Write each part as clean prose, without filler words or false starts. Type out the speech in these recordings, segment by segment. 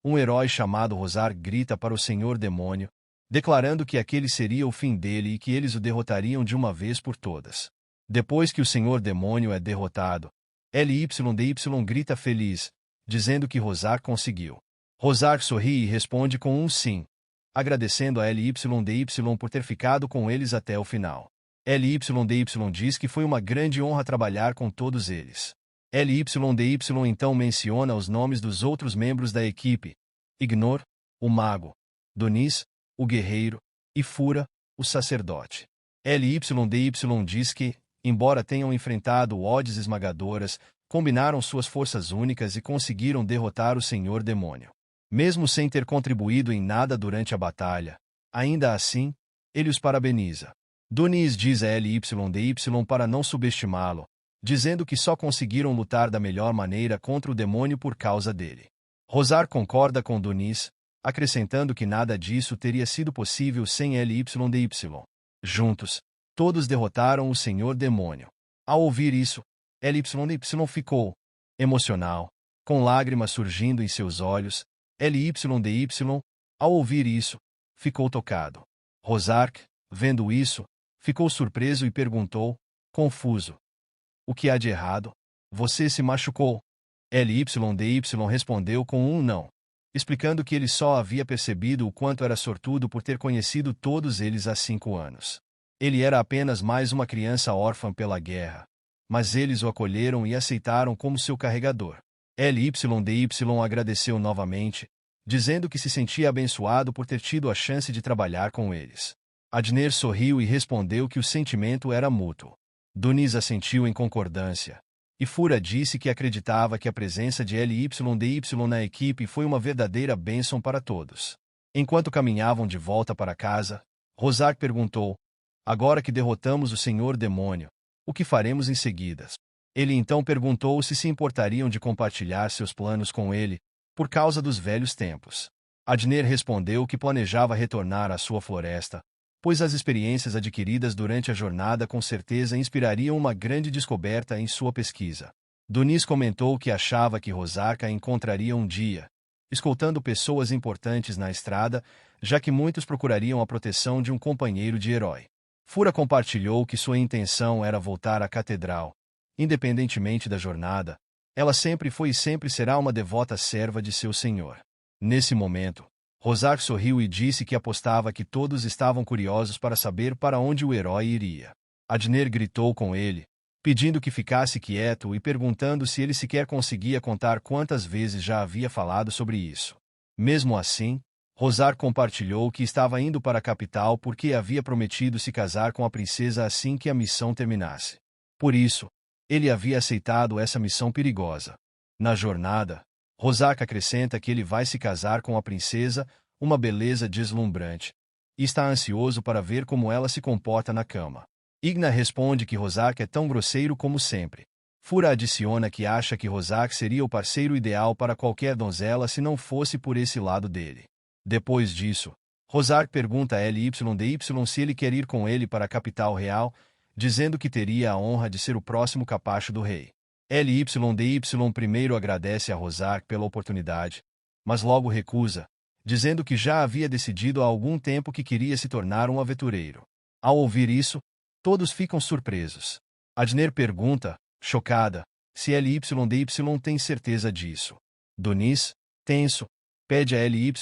um herói chamado Rosar grita para o Senhor Demônio, declarando que aquele seria o fim dele e que eles o derrotariam de uma vez por todas. Depois que o Senhor Demônio é derrotado, LYDY grita feliz, dizendo que Rosar conseguiu. Rosar sorri e responde com um sim, agradecendo a LYDY por ter ficado com eles até o final. LYDY diz que foi uma grande honra trabalhar com todos eles. LYDY então menciona os nomes dos outros membros da equipe: Ignor, o mago; Donis, o guerreiro; e Fura, o sacerdote. LYDY diz que, embora tenham enfrentado odds esmagadoras, combinaram suas forças únicas e conseguiram derrotar o Senhor Demônio. Mesmo sem ter contribuído em nada durante a batalha, ainda assim, ele os parabeniza. Donis diz a LYDY para não subestimá-lo, dizendo que só conseguiram lutar da melhor maneira contra o demônio por causa dele. Rosar concorda com Donis, acrescentando que nada disso teria sido possível sem LYDY. Juntos, todos derrotaram o Senhor Demônio. Ao ouvir isso, LYDY ficou emocional, com lágrimas surgindo em seus olhos. LYDY, ao ouvir isso, ficou tocado. Rosar, vendo isso, ficou surpreso e perguntou, confuso: o que há de errado? Você se machucou? LYDY respondeu com um não, explicando que ele só havia percebido o quanto era sortudo por ter conhecido todos eles há 5 anos. Ele era apenas mais uma criança órfã pela guerra, mas eles o acolheram e aceitaram como seu carregador. LYDY agradeceu novamente, dizendo que se sentia abençoado por ter tido a chance de trabalhar com eles. Adner sorriu e respondeu que o sentimento era mútuo. Donis assentiu em concordância, e Fura disse que acreditava que a presença de LYDY na equipe foi uma verdadeira bênção para todos. Enquanto caminhavam de volta para casa, Rosar perguntou: agora que derrotamos o Senhor Demônio, o que faremos em seguida? Ele então perguntou se importariam de compartilhar seus planos com ele, por causa dos velhos tempos. Adner respondeu que planejava retornar à sua floresta, pois as experiências adquiridas durante a jornada com certeza inspirariam uma grande descoberta em sua pesquisa. Donis comentou que achava que Rosarca encontraria um dia, escoltando pessoas importantes na estrada, já que muitos procurariam a proteção de um companheiro de herói. Fura compartilhou que sua intenção era voltar à catedral. Independentemente da jornada, ela sempre foi e sempre será uma devota serva de seu senhor. Nesse momento, Rosar sorriu e disse que apostava que todos estavam curiosos para saber para onde o herói iria. Adner gritou com ele, pedindo que ficasse quieto e perguntando se ele sequer conseguia contar quantas vezes já havia falado sobre isso. Mesmo assim, Rosar compartilhou que estava indo para a capital porque havia prometido se casar com a princesa assim que a missão terminasse. Por isso, ele havia aceitado essa missão perigosa. Na jornada, Rosar acrescenta que ele vai se casar com a princesa, uma beleza deslumbrante, e está ansioso para ver como ela se comporta na cama. Igna responde que Rosar é tão grosseiro como sempre. Fura adiciona que acha que Rosar seria o parceiro ideal para qualquer donzela se não fosse por esse lado dele. Depois disso, Rosar pergunta a LYDY se ele quer ir com ele para a capital real, dizendo que teria a honra de ser o próximo capacho do rei. LYDY primeiro agradece a Rosar pela oportunidade, mas logo recusa, dizendo que já havia decidido há algum tempo que queria se tornar um aventureiro. Ao ouvir isso, todos ficam surpresos. Adner pergunta, chocada, se LYDY tem certeza disso. Donis, tenso, pede a LYDY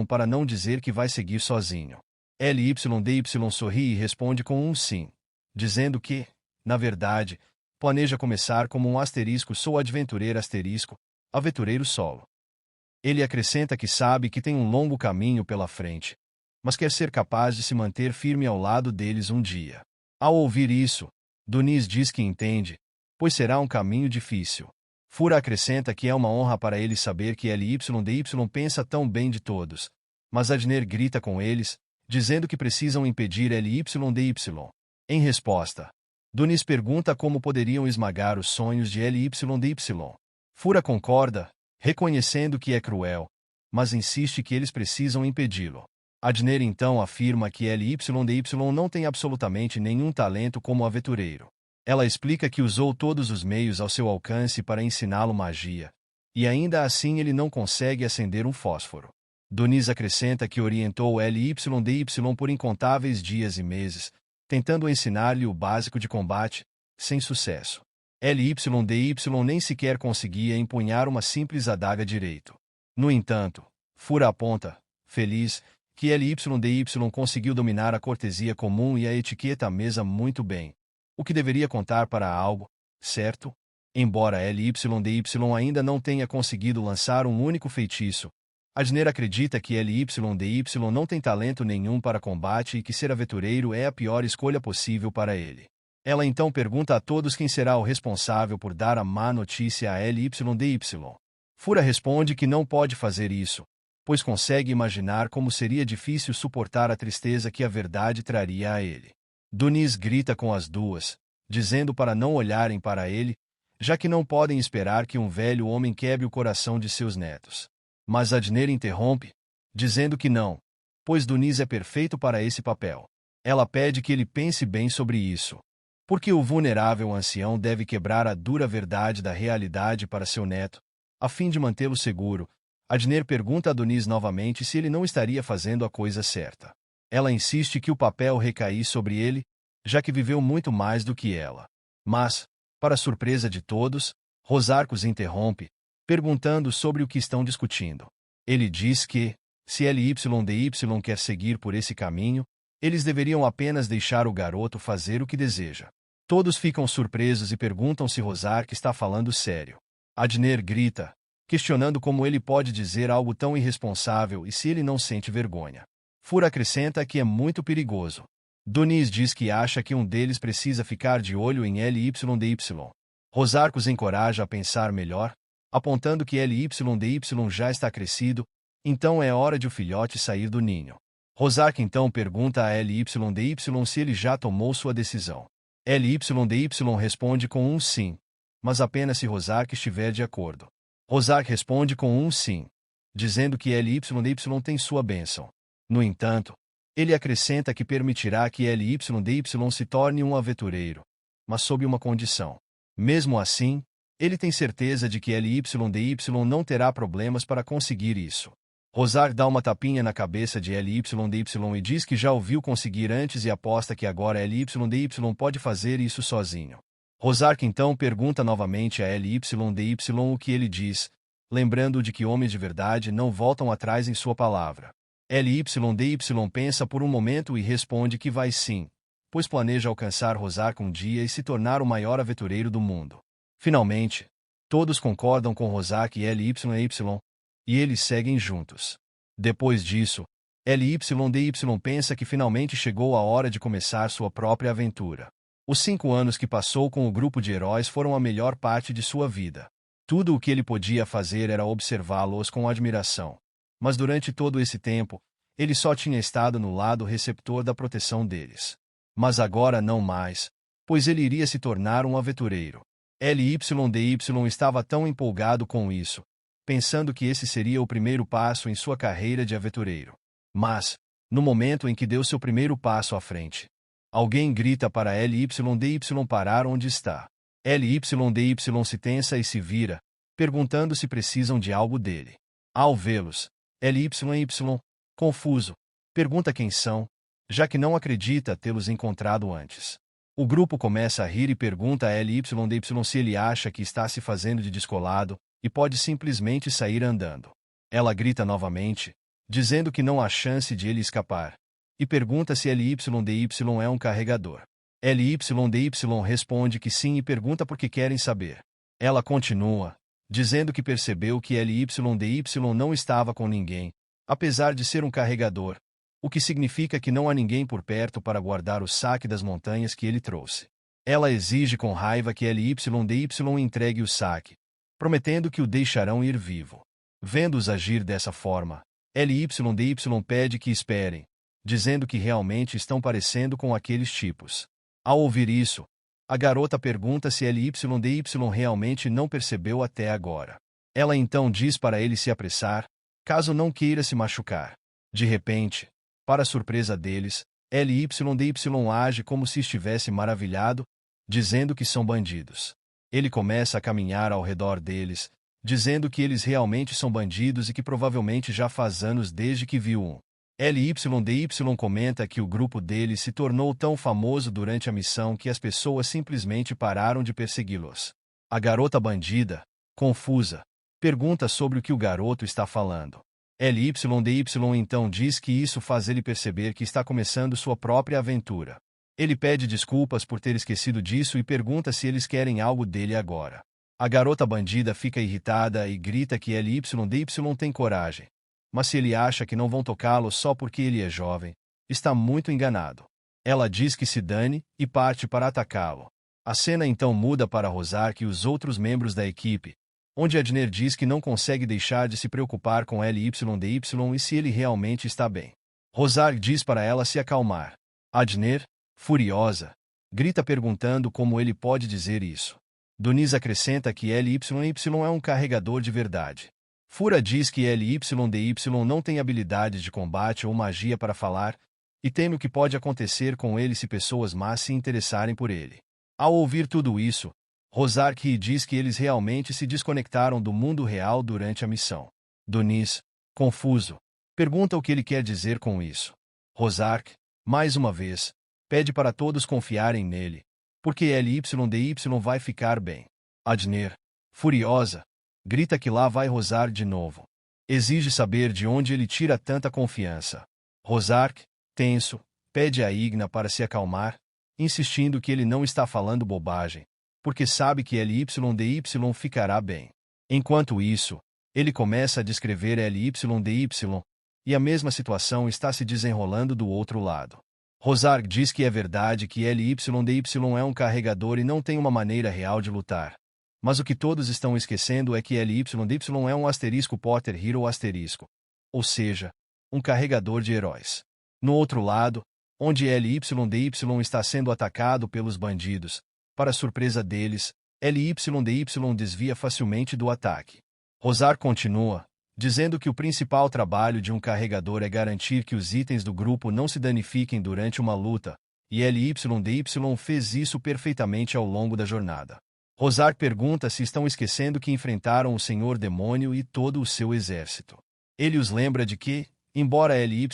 para não dizer que vai seguir sozinho. LYDY sorri e responde com um sim, dizendo que, na verdade, planeja começar como um sou aventureiro aventureiro solo. Ele acrescenta que sabe que tem um longo caminho pela frente, mas quer ser capaz de se manter firme ao lado deles um dia. Ao ouvir isso, Donis diz que entende, pois será um caminho difícil. Fura acrescenta que é uma honra para ele saber que LYDY pensa tão bem de todos, mas Adner grita com eles, dizendo que precisam impedir LYDY. Em resposta, Donis pergunta como poderiam esmagar os sonhos de LYDY. Fura concorda, reconhecendo que é cruel, mas insiste que eles precisam impedi-lo. Adner então afirma que LYDY não tem absolutamente nenhum talento como aventureiro. Ela explica que usou todos os meios ao seu alcance para ensiná-lo magia, e ainda assim ele não consegue acender um fósforo. Doniz acrescenta que orientou LYDY por incontáveis dias e meses, tentando ensinar-lhe o básico de combate, sem sucesso. LYDY nem sequer conseguia empunhar uma simples adaga direito. No entanto, Fura aponta, feliz, que LYDY conseguiu dominar a cortesia comum e a etiqueta à mesa muito bem, o que deveria contar para algo, certo? Embora LYDY ainda não tenha conseguido lançar um único feitiço, Adner acredita que LYDY não tem talento nenhum para combate e que ser aventureiro é a pior escolha possível para ele. Ela então pergunta a todos quem será o responsável por dar a má notícia a LYDY. Fura responde que não pode fazer isso, pois consegue imaginar como seria difícil suportar a tristeza que a verdade traria a ele. Doniz grita com as duas, dizendo para não olharem para ele, já que não podem esperar que um velho homem quebre o coração de seus netos. Mas Adner interrompe, dizendo que não, pois Doniz é perfeito para esse papel. Ela pede que ele pense bem sobre isso, porque o vulnerável ancião deve quebrar a dura verdade da realidade para seu neto, a fim de mantê-lo seguro. Adner pergunta a Doniz novamente se ele não estaria fazendo a coisa certa. Ela insiste que o papel recaísse sobre ele, já que viveu muito mais do que ela. Mas, para surpresa de todos, Rosarcos interrompe, perguntando sobre o que estão discutindo. Ele diz que, se LYDY quer seguir por esse caminho, eles deveriam apenas deixar o garoto fazer o que deseja. Todos ficam surpresos e perguntam se Rosark está falando sério. Adner grita, questionando como ele pode dizer algo tão irresponsável e se ele não sente vergonha. Fura acrescenta que é muito perigoso. Doniz diz que acha que um deles precisa ficar de olho em LYDY. Rosarcos encoraja a pensar melhor, apontando que LYDY já está crescido, então é hora de o filhote sair do ninho. Rosark então pergunta a LYDY se ele já tomou sua decisão. LYDY responde com um sim, mas apenas se Rosark estiver de acordo. Rosark responde com um sim, dizendo que LYDY tem sua bênção. No entanto, ele acrescenta que permitirá que LYDY se torne um aventureiro, mas sob uma condição. Mesmo assim, ele tem certeza de que LYDY não terá problemas para conseguir isso. Rosark dá uma tapinha na cabeça de LYDY e diz que já o viu conseguir antes e aposta que agora LYDY pode fazer isso sozinho. Rosark então pergunta novamente a LYDY o que ele diz, lembrando de que homens de verdade não voltam atrás em sua palavra. LYDY pensa por um momento e responde que vai sim, pois planeja alcançar Rosark um dia e se tornar o maior aventureiro do mundo. Finalmente, todos concordam com Rosark e LYY, e eles seguem juntos. Depois disso, LYDY pensa que finalmente chegou a hora de começar sua própria aventura. Os 5 anos que passou com o grupo de heróis foram a melhor parte de sua vida. Tudo o que ele podia fazer era observá-los com admiração. Mas durante todo esse tempo, ele só tinha estado no lado receptor da proteção deles. Mas agora não mais, pois ele iria se tornar um aventureiro. LYDY estava tão empolgado com isso, pensando que esse seria o primeiro passo em sua carreira de aventureiro. Mas, no momento em que deu seu primeiro passo à frente, alguém grita para LYDY parar onde está. LYDY se tensa e se vira, perguntando se precisam de algo dele. Ao vê-los, LYY, confuso, pergunta quem são, já que não acredita tê-los encontrado antes. O grupo começa a rir e pergunta a LYDY se ele acha que está se fazendo de descolado e pode simplesmente sair andando. Ela grita novamente, dizendo que não há chance de ele escapar, e pergunta se LYDY é um carregador. LYDY responde que sim e pergunta por que querem saber. Ela continua, dizendo que percebeu que LYDY não estava com ninguém, apesar de ser um carregador, o que significa que não há ninguém por perto para guardar o saque das montanhas que ele trouxe. Ela exige com raiva que LYDY entregue o saque, prometendo que o deixarão ir vivo. Vendo-os agir dessa forma, LYDY pede que esperem, dizendo que realmente estão parecendo com aqueles tipos. Ao ouvir isso, a garota pergunta se LYDY realmente não percebeu até agora. Ela então diz para ele se apressar, caso não queira se machucar. De repente, para surpresa deles, LYDY age como se estivesse maravilhado, dizendo que são bandidos. Ele começa a caminhar ao redor deles, dizendo que eles realmente são bandidos e que provavelmente já faz anos desde que viu um. LYDY comenta que o grupo dele se tornou tão famoso durante a missão que as pessoas simplesmente pararam de persegui-los. A garota bandida, confusa, pergunta sobre o que o garoto está falando. LYDY então diz que isso faz ele perceber que está começando sua própria aventura. Ele pede desculpas por ter esquecido disso e pergunta se eles querem algo dele agora. A garota bandida fica irritada e grita que LYDY tem coragem. Mas se ele acha que não vão tocá-lo só porque ele é jovem, está muito enganado. Ela diz que se dane e parte para atacá-lo. A cena então muda para Rosark e os outros membros da equipe, onde Adner diz que não consegue deixar de se preocupar com LYDY e se ele realmente está bem. Rosark diz para ela se acalmar. Adner, furiosa, grita perguntando como ele pode dizer isso. Doniz acrescenta que LYY é um carregador de verdade. Fura diz que LYDY não tem habilidades de combate ou magia para falar, e teme o que pode acontecer com ele se pessoas más se interessarem por ele. Ao ouvir tudo isso, Rosark diz que eles realmente se desconectaram do mundo real durante a missão. Doniz, confuso, pergunta o que ele quer dizer com isso. Rosark, mais uma vez, pede para todos confiarem nele, porque LYDY vai ficar bem. Adner, furiosa, grita que lá vai Rosark de novo. Exige saber de onde ele tira tanta confiança. Rosark, tenso, pede a Igna para se acalmar, insistindo que ele não está falando bobagem, porque sabe que LYDY ficará bem. Enquanto isso, ele começa a descrever LYDY, e a mesma situação está se desenrolando do outro lado. Rosark diz que é verdade que LYDY é um carregador e não tem uma maneira real de lutar. Mas o que todos estão esquecendo é que LYDY é um Potter Hero asterisco, ou seja, um carregador de heróis. No outro lado, onde LYDY está sendo atacado pelos bandidos, para surpresa deles, LYDY desvia facilmente do ataque. Rosark continua, dizendo que o principal trabalho de um carregador é garantir que os itens do grupo não se danifiquem durante uma luta, e LYDY fez isso perfeitamente ao longo da jornada. Rosark pergunta se estão esquecendo que enfrentaram o Senhor Demônio e todo o seu exército. Ele os lembra de que, embora LYDY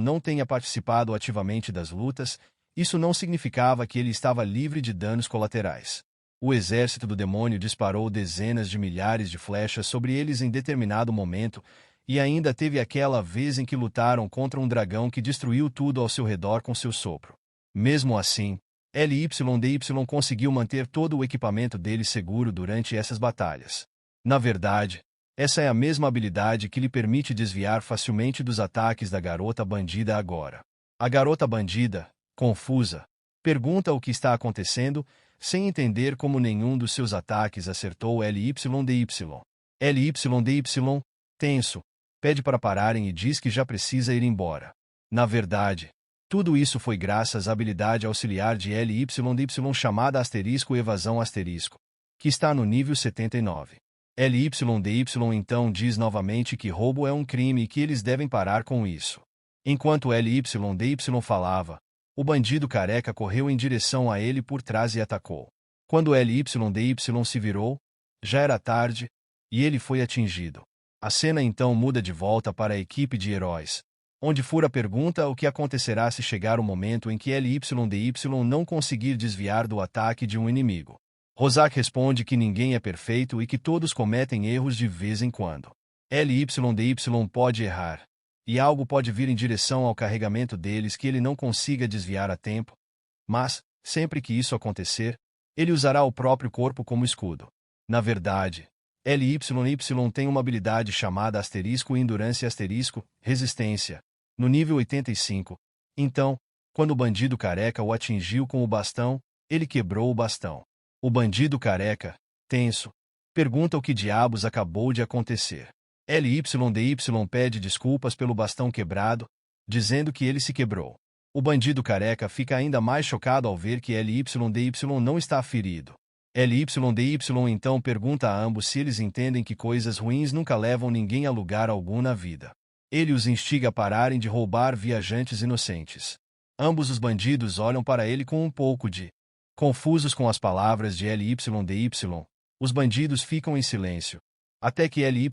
não tenha participado ativamente das lutas, isso não significava que ele estava livre de danos colaterais. O exército do demônio disparou dezenas de milhares de flechas sobre eles em determinado momento, e ainda teve aquela vez em que lutaram contra um dragão que destruiu tudo ao seu redor com seu sopro. Mesmo assim, LYDY conseguiu manter todo o equipamento dele seguro durante essas batalhas. Na verdade, essa é a mesma habilidade que lhe permite desviar facilmente dos ataques da garota bandida agora. A garota bandida, confusa, pergunta o que está acontecendo, sem entender como nenhum dos seus ataques acertou LYDY. LYDY, tenso, pede para pararem e diz que já precisa ir embora. Na verdade, tudo isso foi graças à habilidade auxiliar de LYDY chamada evasão, que está no nível 79. LYDY então diz novamente que roubo é um crime e que eles devem parar com isso. Enquanto LYDY falava, o bandido careca correu em direção a ele por trás e atacou. Quando LYDY se virou, já era tarde, e ele foi atingido. A cena então muda de volta para a equipe de heróis, onde Fura pergunta o que acontecerá se chegar o momento em que LYDY não conseguir desviar do ataque de um inimigo. Rosark responde que ninguém é perfeito e que todos cometem erros de vez em quando. LYDY pode errar, e algo pode vir em direção ao carregamento deles que ele não consiga desviar a tempo, mas, sempre que isso acontecer, ele usará o próprio corpo como escudo. Na verdade, LYY tem uma habilidade chamada endurance resistência, no nível 85. Então, quando o bandido careca o atingiu com o bastão, ele quebrou o bastão. O bandido careca, tenso, pergunta o que diabos acabou de acontecer. LYDY pede desculpas pelo bastão quebrado, dizendo que ele se quebrou. O bandido careca fica ainda mais chocado ao ver que LYDY não está ferido. LYDY então pergunta a ambos se eles entendem que coisas ruins nunca levam ninguém a lugar algum na vida. Ele os instiga a pararem de roubar viajantes inocentes. Ambos os bandidos olham para ele com um pouco de confusos com as palavras de LYDY. Os bandidos ficam em silêncio, Até que LYDY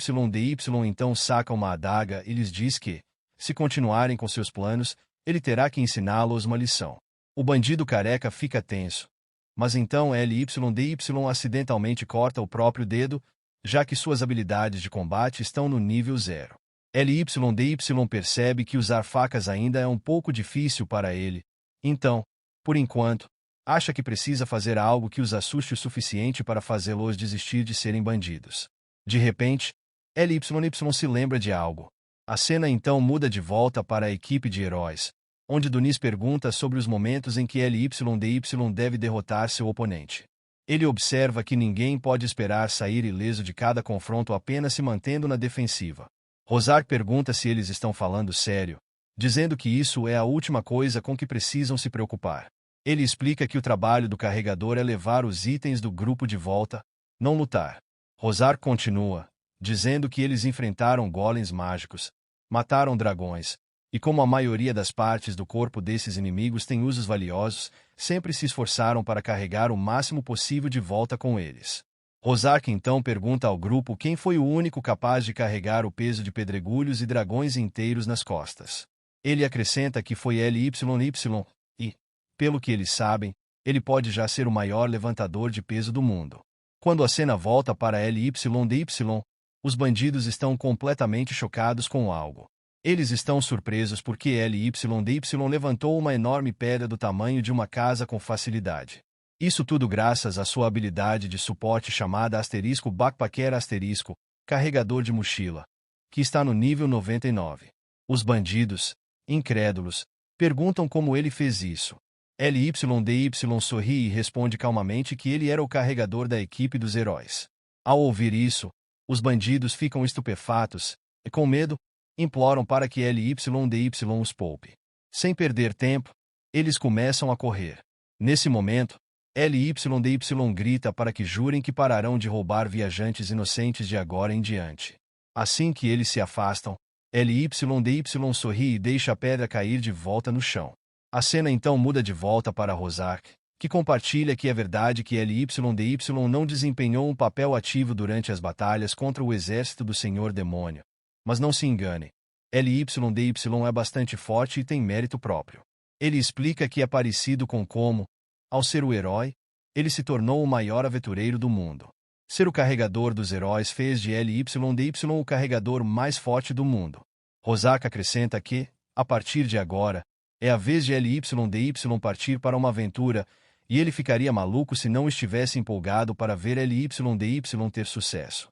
então saca uma adaga e lhes diz que, se continuarem com seus planos, ele terá que ensiná-los uma lição. O bandido careca fica tenso. Mas então LYDY acidentalmente corta o próprio dedo, já que suas habilidades de combate estão no nível 0. LYDY percebe que usar facas ainda é um pouco difícil para ele. Então, por enquanto, acha que precisa fazer algo que os assuste o suficiente para fazê-los desistir de serem bandidos. De repente, LYY se lembra de algo. A cena então muda de volta para a equipe de heróis, onde Dunis pergunta sobre os momentos em que LYDY deve derrotar seu oponente. Ele observa que ninguém pode esperar sair ileso de cada confronto apenas se mantendo na defensiva. Rosar pergunta se eles estão falando sério, dizendo que isso é a última coisa com que precisam se preocupar. Ele explica que o trabalho do carregador é levar os itens do grupo de volta, não lutar. Rosar continua, dizendo que eles enfrentaram golems mágicos, mataram dragões, e como a maioria das partes do corpo desses inimigos tem usos valiosos, sempre se esforçaram para carregar o máximo possível de volta com eles. Rosark então pergunta ao grupo quem foi o único capaz de carregar o peso de pedregulhos e dragões inteiros nas costas. Ele acrescenta que foi LYY e, pelo que eles sabem, ele pode já ser o maior levantador de peso do mundo. Quando a cena volta para LYDY, os bandidos estão completamente chocados com algo. Eles estão surpresos porque LYDY levantou uma enorme pedra do tamanho de uma casa com facilidade. Isso tudo graças à sua habilidade de suporte chamada *Backpacker carregador de mochila, que está no nível 99. Os bandidos, incrédulos, perguntam como ele fez isso. LYDY sorri e responde calmamente que ele era o carregador da equipe dos heróis. Ao ouvir isso, os bandidos ficam estupefatos e, com medo, imploram para que LYDY os poupe. Sem perder tempo, eles começam a correr. Nesse momento, LYDY grita para que jurem que pararão de roubar viajantes inocentes de agora em diante. Assim que eles se afastam, LYDY sorri e deixa a pedra cair de volta no chão. A cena então muda de volta para Rosark, que compartilha que é verdade que LYDY não desempenhou um papel ativo durante as batalhas contra o exército do Senhor Demônio. Mas não se engane, LYDY é bastante forte e tem mérito próprio. Ele explica que é parecido com como, ao ser o herói, ele se tornou o maior aventureiro do mundo. Ser o carregador dos heróis fez de LYDY o carregador mais forte do mundo. Rosark acrescenta que, a partir de agora, é a vez de LYDY partir para uma aventura, e ele ficaria maluco se não estivesse empolgado para ver LYDY ter sucesso.